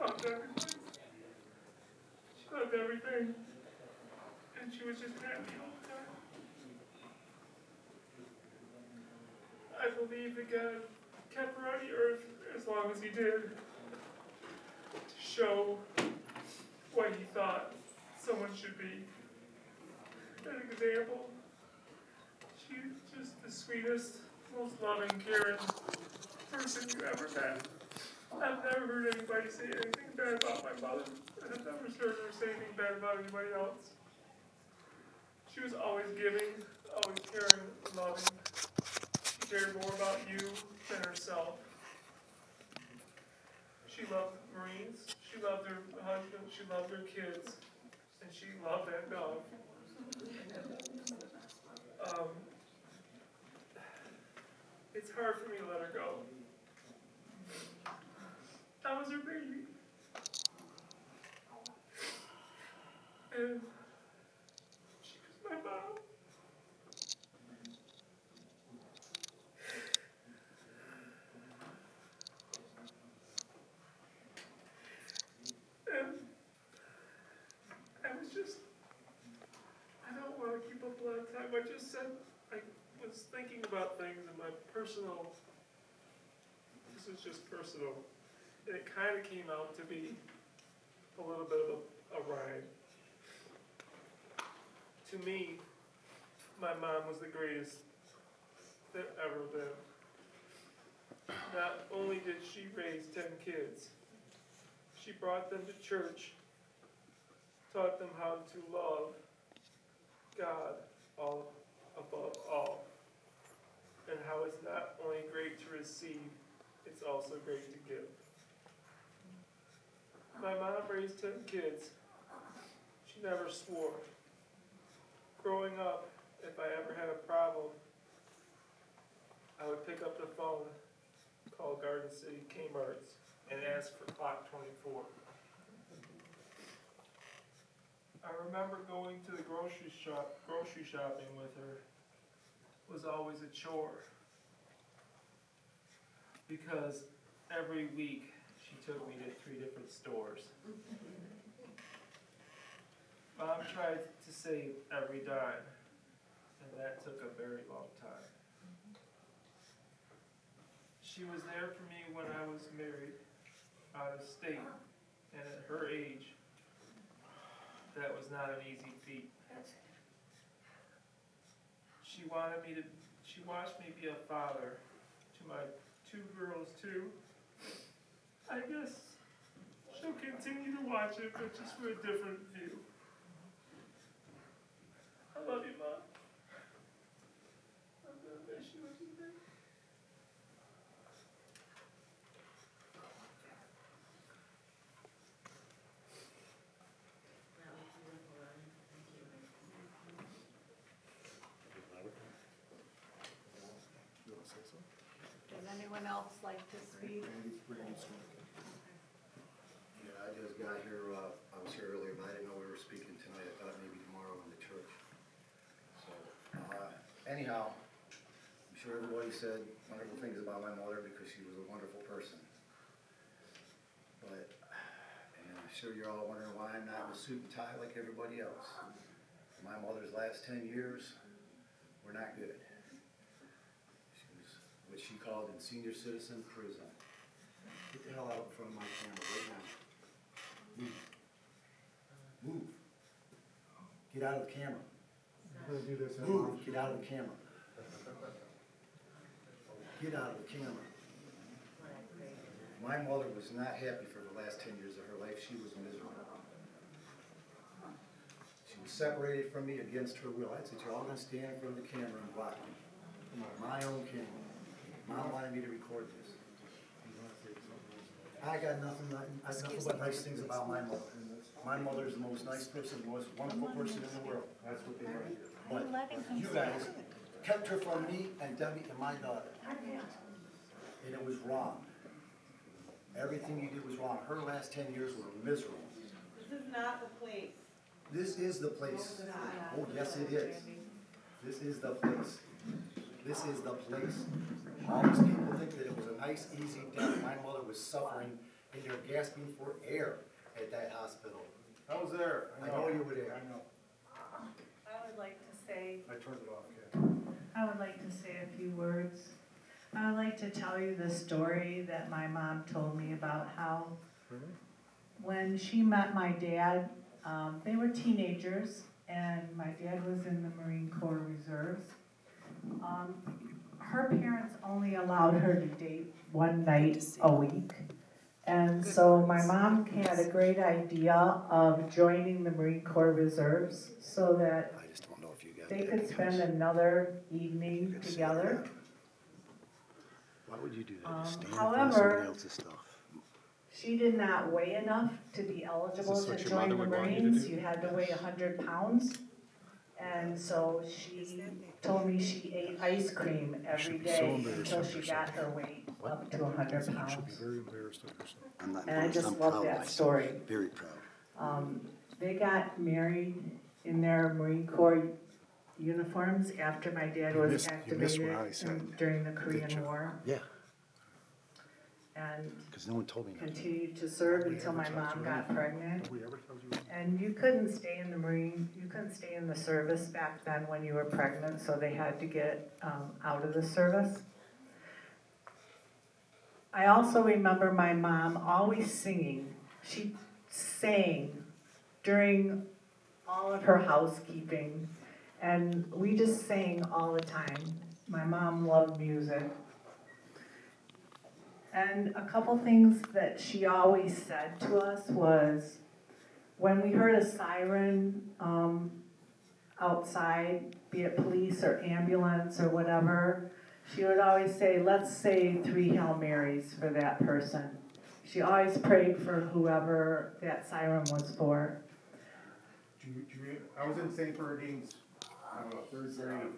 loved everybody. She loved everything. And she was just happy all the time. I believe that God kept her on the earth as long as he did to show what he thought someone should be. An example. She's just the sweetest, most loving, caring person you ever met. I've never heard anybody say anything bad about my mother, and I've never heard her say anything bad about anybody else. She was always giving, always caring, loving. She cared more about you than herself. She loved Marines, she loved her husband, she loved her kids, and she loved that dog. Um, it's hard for me to let her go. I was her baby. And she was my mom. And I was just, I don't want to keep up a lot of time. I just said, I was thinking about things in my personal, this is just personal, and it kind of came out to be a little bit of a rhyme. To me, my mom was the greatest there ever been. Not only did she raise 10 kids, she brought them to church, taught them how to love God all above all, and how it's not only great to receive, it's also great to give. My mom raised 10 kids. She never swore. Growing up, if I ever had a problem, I would pick up the phone, call Garden City Kmart's, and ask for Clock 24. I remember going to the grocery shopping with her was always a chore, because every week she took me to 3 different stores. Mom tried to save every dime, and that took a very long time. She was there for me when I was married, out of state, and at her age, that was not an easy feat. She watched me be a father to my 2 girls too. I guess she'll continue to watch it, but just for a different view. I love you, Mom. I'm gonna miss you every day. You want to say so? Does anyone else like to speak? Yeah, I just got here, I was here earlier, but I didn't know we were speaking tonight. I thought maybe tomorrow in the church. So, anyhow, I'm sure everybody said wonderful things about my mother because she was a wonderful person. But, and I'm sure you're all wondering why I'm not in a suit and tie like everybody else. My mother's last 10 years were not good. She was what she called in senior citizen prison. Get the hell out in front of my camera right now. Move. Move. Get out of the camera. I'm gonna do this. Move. Get out of the camera. Get out of the camera. My mother was not happy for the last 10 years of her life. She was miserable. She was separated from me against her will. I said, you're all going to stand in front of the camera and watch me. My own camera. Mom wanted me to record this. I got nothing but nice things about my mother. My mother's the most nice person, the most wonderful person in the world. That's what they are. But you guys kept her from me and Debbie and my daughter. And it was wrong. Everything you did was wrong. Her last 10 years were miserable. This is not the place. This is the place. Oh, yes, it is. This is the place. This is the place. All these people think that it was a nice, easy death. My mother was suffering and they're gasping for air at that hospital. I was there. I know you were there. I know. I would like to say, I turned it off, Kathy. I would like to say a few words. I would like to tell you the story that my mom told me about how when she met my dad, they were teenagers, and my dad was in the Marine Corps Reserves. Her parents only allowed her to date one night a week. And so my mom had a great idea of joining the Marine Corps Reserves so that I just don't know if you got they that could spend because- another evening together. Why would you do that? Um, Just stand in front of however- somebody else's stuff. She did not weigh enough to be eligible Is this to what your join the mother would want you to Marines. do? You had to weigh 100 pounds. And so she told me she ate ice cream every should be so day embarrassed until of she yourself. got her weight up to 100 You should be pounds. very embarrassed of yourself. I'm not And I embarrassed. just I'm love proud of that myself. story. Very proud. They got married in their Marine Corps uniforms after my dad You was missed what activated I said, during the Korean you? War. Yeah, And because no one told me that. continued to serve until my mom got pregnant. Have we ever told you? And you couldn't stay in the Marine, you couldn't stay in the service back then when you were pregnant, so they had to get out of the service. I also remember my mom always singing. She sang during all of her housekeeping, and we just sang all the time. My mom loved music. And a couple things that she always said to us was, when we heard a siren outside, be it police or ambulance or whatever, she would always say, let's say 3 Hail Marys for that person. She always prayed for whoever that siren was for. I was in St. Bernardine's, I don't know, third grade,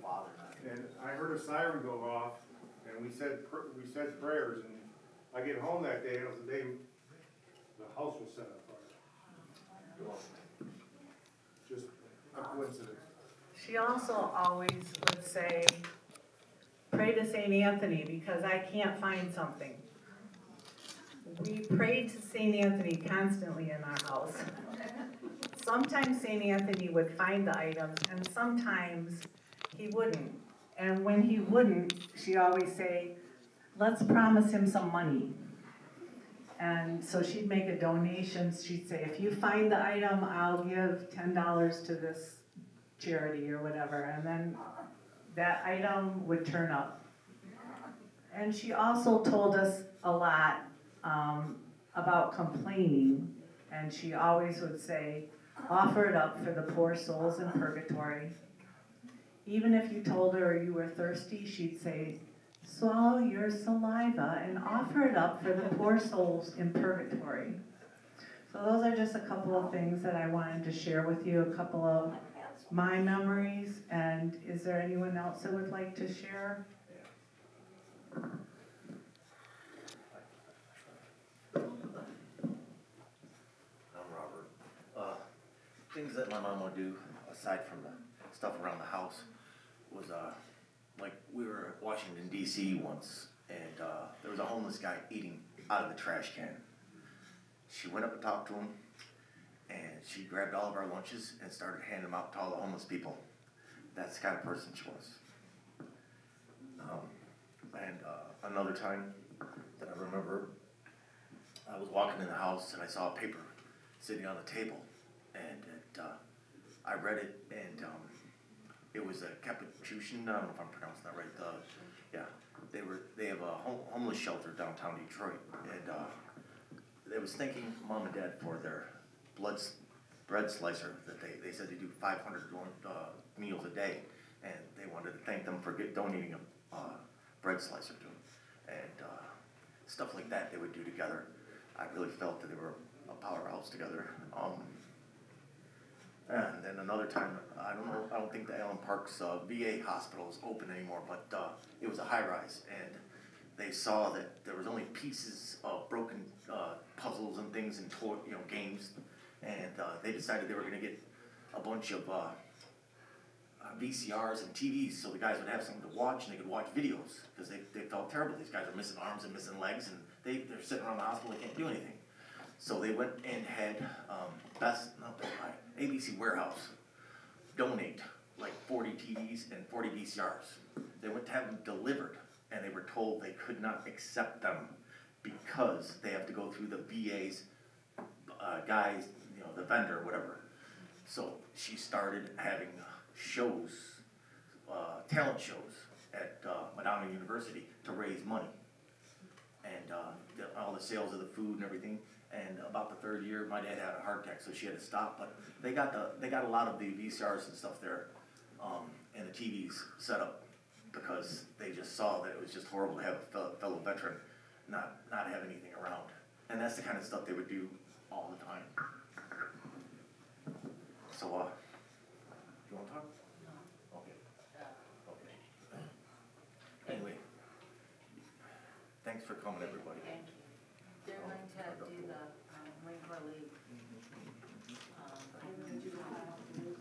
and I heard a siren go off, and we said prayers, and I get home that day, and it was the day the house was set on fire. Just a coincidence. She also always would say, pray to St. Anthony because I can't find something. We prayed to St. Anthony constantly in our house. Sometimes St. Anthony would find the items and sometimes he wouldn't. And when he wouldn't, she'd always say, let's promise him some money. And so she'd make a donation. She'd say, if you find the item, I'll give $10 to this charity or whatever. And then that item would turn up. And she also told us a lot about complaining. And she always would say, offer it up for the poor souls in purgatory. Even if you told her you were thirsty, she'd say, swallow your saliva and offer it up for the poor souls in purgatory. So those are just a couple of things that I wanted to share with you, a couple of my memories. And is there anyone else that would like to share? I'm Robert. Things that my mom would do, aside from the stuff around the house, was like we were at Washington DC once, and there was a homeless guy eating out of the trash can. She went up and talked to him, and she grabbed all of our lunches and started handing them out to all the homeless people. That's the kind of person she was. Another time that I remember, I was walking in the house and I saw a paper sitting on the table, and I read it, and it was a Capuchin. I don't know if I'm pronouncing that right. They have a homeless shelter downtown Detroit, and they was thanking mom and dad for their bread slicer that they said they do 500 meals a day, and they wanted to thank them for donating a bread slicer to them, and stuff like that they would do together. I really felt that they were a powerhouse together. And then another time, I don't think the Allen Parks VA hospital is open anymore, but it was a high-rise, and they saw that there was only pieces of broken puzzles and things and games, and they decided they were going to get a bunch of VCRs and TVs so the guys would have something to watch and they could watch videos, because they felt terrible. These guys are missing arms and missing legs, and they're sitting around the hospital, they can't do anything. So they went and had, not Best Buy, ABC Warehouse donate like 40 TVs and 40 VCRs. They went to have them delivered, and they were told they could not accept them because they have to go through the VA's guys, you know, the vendor, whatever. So she started having shows, talent shows at Madonna University to raise money. And all the sales of the food and everything. And about the third year, my dad had a heart attack, so she had to stop. But they got a lot of the VCRs and stuff there, and the TVs set up because they just saw that it was just horrible to have a fellow veteran not have anything around. And that's the kind of stuff they would do all the time. So, you wanna talk? No. Okay. Okay. Anyway, thanks for coming, everybody. Thank you. They're going to do the Marine Corps League